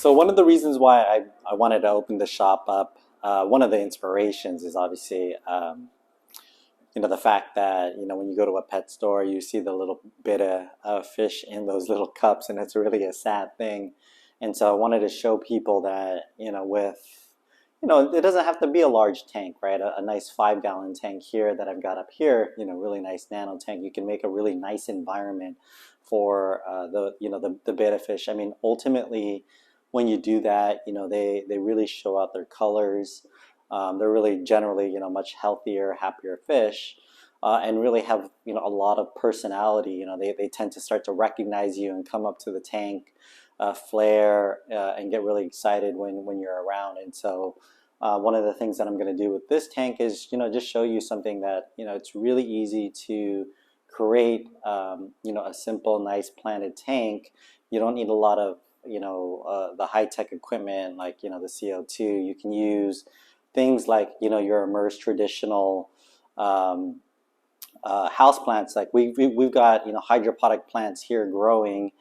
So one of the reasons why I wanted to open the shop up, one of the inspirations is obviously, the fact that, when you go to a pet store, you see the little Betta fish in those little cups, and it's really a sad thing. And so I wanted to show people that, it doesn't have to be a large tank, right? A nice 5-gallon tank here that I've got up here, really nice nano tank. You can make a really nice environment for the Betta fish. I mean, ultimately, when you do that, they really show out their colors. They're really generally, much healthier, happier fish, and really have, a lot of personality. They tend to start to recognize you and come up to the tank, flare, and get really excited when you're around. And so one of the things that I'm going to do with this tank is, just show you something that, it's really easy to create, a simple, nice planted tank. You don't need a lot of, the high-tech equipment like, the CO2. You can use things like, your immersed traditional house plants. Like we've got, hydroponic plants here growing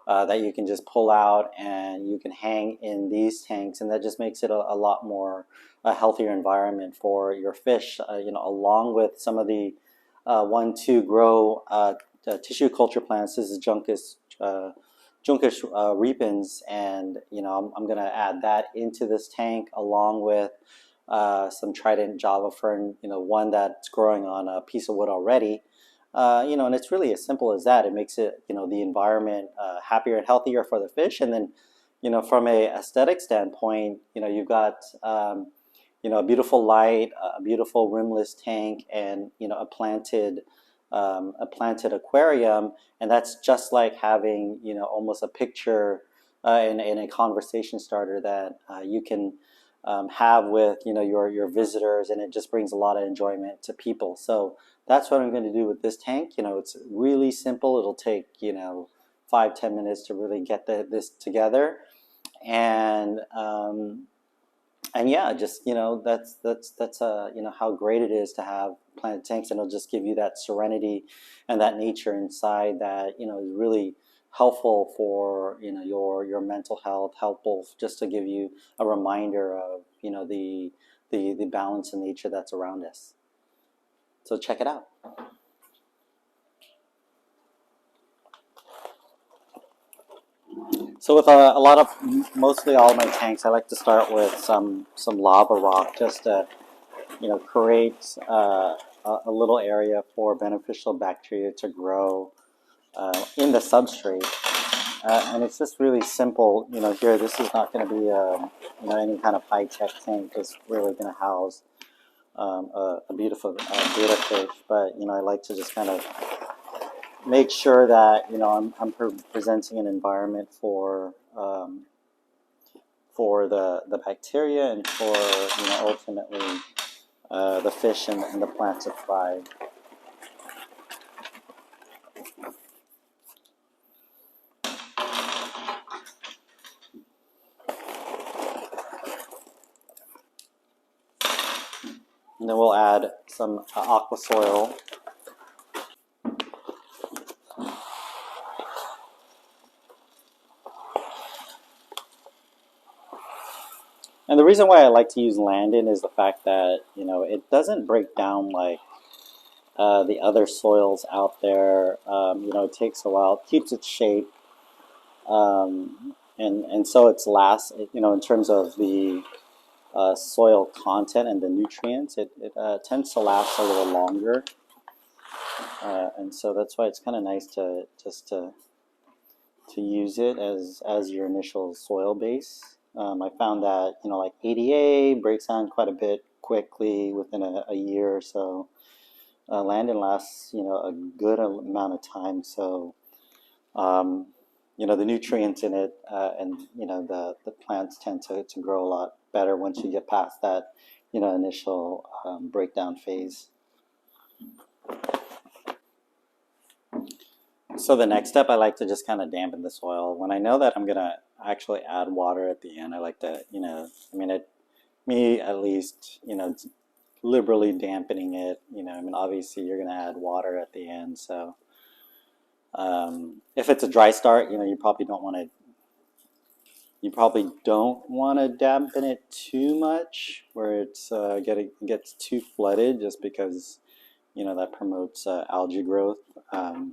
that you can just pull out and you can hang in these tanks, and that just makes it a lot more healthier environment for your fish, along with some of the 1-2 grow tissue culture plants. This is Juncus repens, and I'm going to add that into this tank along with some Trident Java fern, one that's growing on a piece of wood already. And it's really as simple as that. It makes it, the environment happier and healthier for the fish. And then, from a aesthetic standpoint, you've got, a beautiful light, a beautiful rimless tank, and, a planted aquarium. And that's just like having, almost a picture in a conversation starter that you can have with, your visitors, and it just brings a lot of enjoyment to people. So that's what I'm going to do with this tank. It's really simple. It'll take 5-10 minutes to really get this together, and yeah, just that's how great it is to have planted tanks, and it'll just give you that serenity and that nature inside that is really helpful for your mental health, helpful just to give you a reminder of the balance and nature that's around us. So check it out. So with mostly all my tanks, I like to start with some lava rock, just to create a little area for beneficial bacteria to grow in the substrate. And it's just really simple. Here, this is not going to be any kind of high-tech tank. It's really going to house a beautiful Betta fish. But I like to just kind of make sure that I'm presenting an environment for the bacteria and for ultimately the fish and the plant to thrive. And then we'll add some aqua soil. And the reason why I like to use Landon is the fact that, it doesn't break down like the other soils out there. It takes a while, it keeps its shape. And so it's in terms of the soil content and the nutrients, it tends to last a little longer. And so that's why it's kind of nice to use it as your initial soil base. I found that like ADA breaks down quite a bit quickly within a year or so. Landon lasts a good amount of time. So the nutrients in it and the plants tend to grow a lot better once you get past that initial breakdown phase. So the next step, I like to just kind of dampen the soil. When I know that I'm gonna actually add water at the end, I like to me at least liberally dampening it. Obviously you're gonna add water at the end, so if it's a dry start, you probably don't want to You probably don't want to dampen it too much where gets too flooded, just because that promotes algae growth, and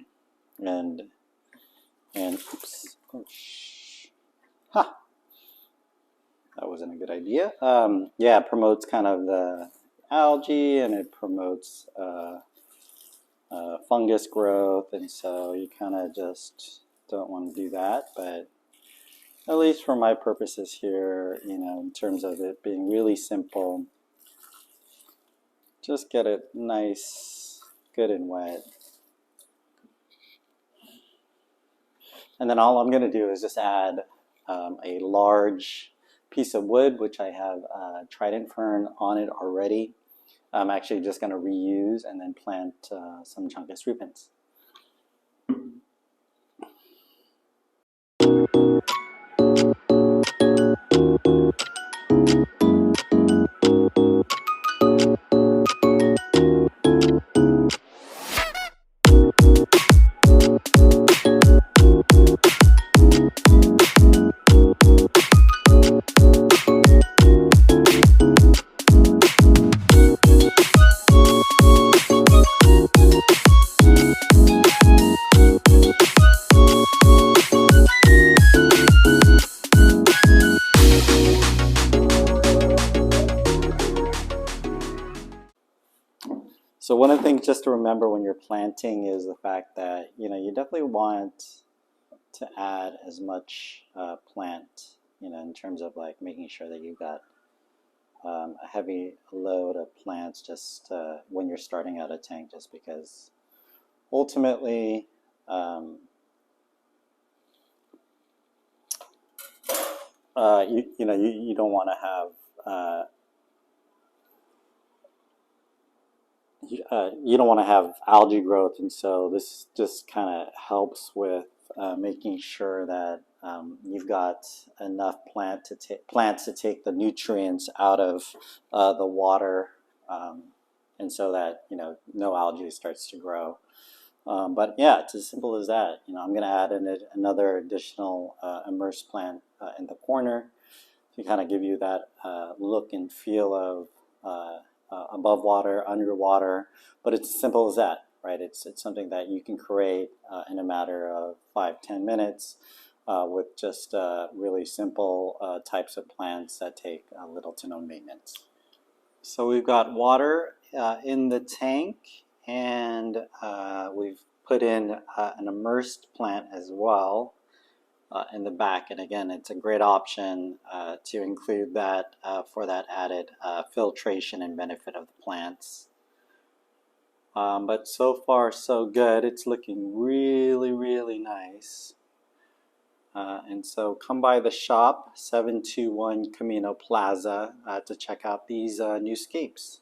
oops, oh, ha, that wasn't a good idea. Yeah, it promotes kind of the algae, and it promotes fungus growth, and so you kind of just don't want to do that. But at least for my purposes here, in terms of it being really simple, just get it nice, good and wet. And then all I'm going to do is just add a large piece of wood, which I have trident fern on it already. I'm actually just going to reuse and then plant some Juncus repens. So one of the things just to remember when you're planting is the fact that you definitely want to add as much plant, in terms of like making sure that you've got a heavy load of plants just when you're starting out a tank, just because ultimately you don't want to have you don't want to have algae growth, and so this just kind of helps with making sure that you've got enough plants to take the nutrients out of the water, and so that no algae starts to grow. But yeah, it's as simple as that. I'm going to add another additional immersed plant in the corner to kind of give you that look and feel of above water, underwater. But it's as simple as that, right? It's something that you can create in a matter of 5-10 minutes with just really simple types of plants that take little to no maintenance. So we've got water in the tank, and we've put in an immersed plant as well in the back. And again, it's a great option to include that for that added filtration and benefit of the plants. But so far so good. It's looking really, really nice. And so come by the shop, 721 Camino Plaza, to check out these new scapes.